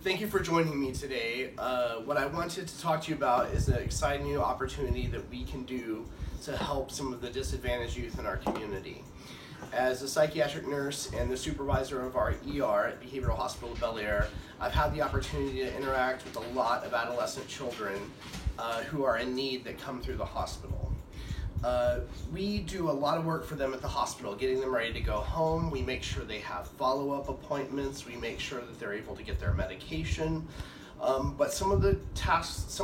Thank you for joining me today. What I wanted to talk to you about is an exciting new opportunity that we can do to help some of the disadvantaged youth in our community. As a psychiatric nurse and the supervisor of our ER at Behavioral Hospital of Bel Air, I've had the opportunity to interact with a lot of adolescent children who are in need that come through the hospital. We do a lot of work for them at the hospital, getting them ready to go home. We make sure they have follow-up appointments. We make sure that they're able to get their medication. But some of the tasks,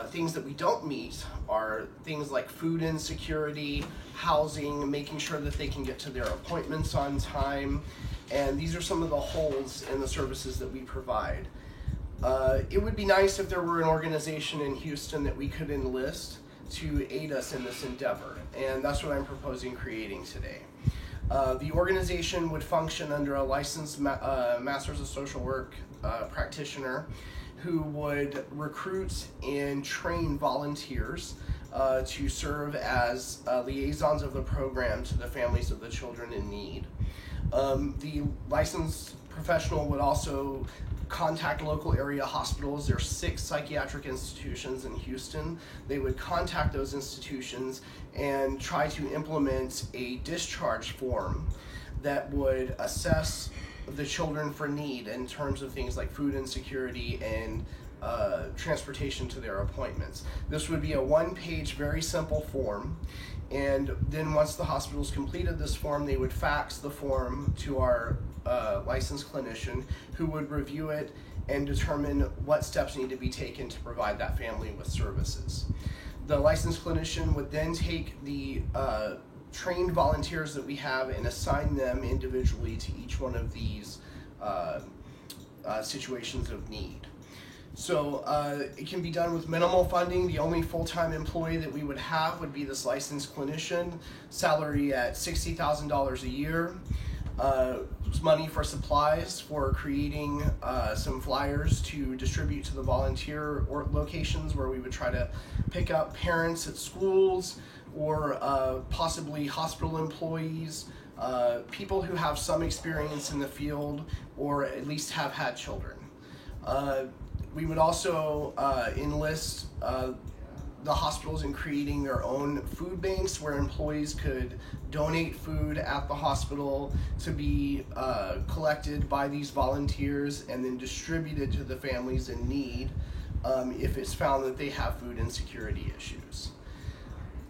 things that we don't meet are things like food insecurity, housing, making sure that they can get to their appointments on time. And these are some of the holes in the services that we provide. It would be nice if there were an organization in Houston that we could enlist to aid us in this endeavor, and that's what I'm proposing creating today. The organization would function under a licensed Masters of Social Work practitioner who would recruit and train volunteers to serve as liaisons of the program to the families of the children in need. The licensed professional would also contact local area hospitals. There are 6 psychiatric institutions in Houston. They would contact those institutions and try to implement a discharge form that would assess the children for need in terms of things like food insecurity and transportation to their appointments. This would be a 1-page, very simple form, and then once the hospitals completed this form, they would fax the form to our licensed clinician who would review it and determine what steps need to be taken to provide that family with services. The licensed clinician would then take the trained volunteers that we have and assign them individually to each one of these situations of need. So it can be done with minimal funding. The only full-time employee that we would have would be this licensed clinician, salary at $60,000 a year. Money for supplies for creating some flyers to distribute to the volunteer locations where we would try to pick up parents at schools or possibly hospital employees, people who have some experience in the field or at least have had children. We would also enlist the hospitals in creating their own food banks where employees could donate food at the hospital to be collected by these volunteers and then distributed to the families in need if it's found that they have food insecurity issues.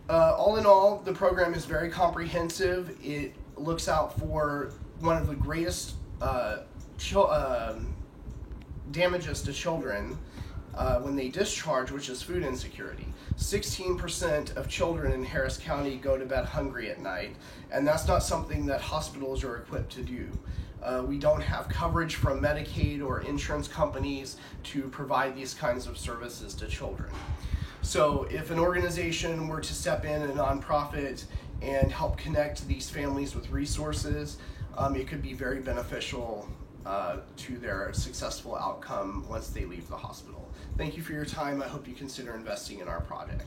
All in all, the program is very comprehensive. It looks out for one of the greatest damages to children when they discharge, which is food insecurity. 16% of children in Harris County go to bed hungry at night, and that's not something that hospitals are equipped to do. We don't have coverage from Medicaid or insurance companies to provide these kinds of services to children. So if an organization were to step in, a nonprofit, and help connect these families with resources, it could be very beneficial to their successful outcome once they leave the hospital. Thank you for your time. I hope you consider investing in our project.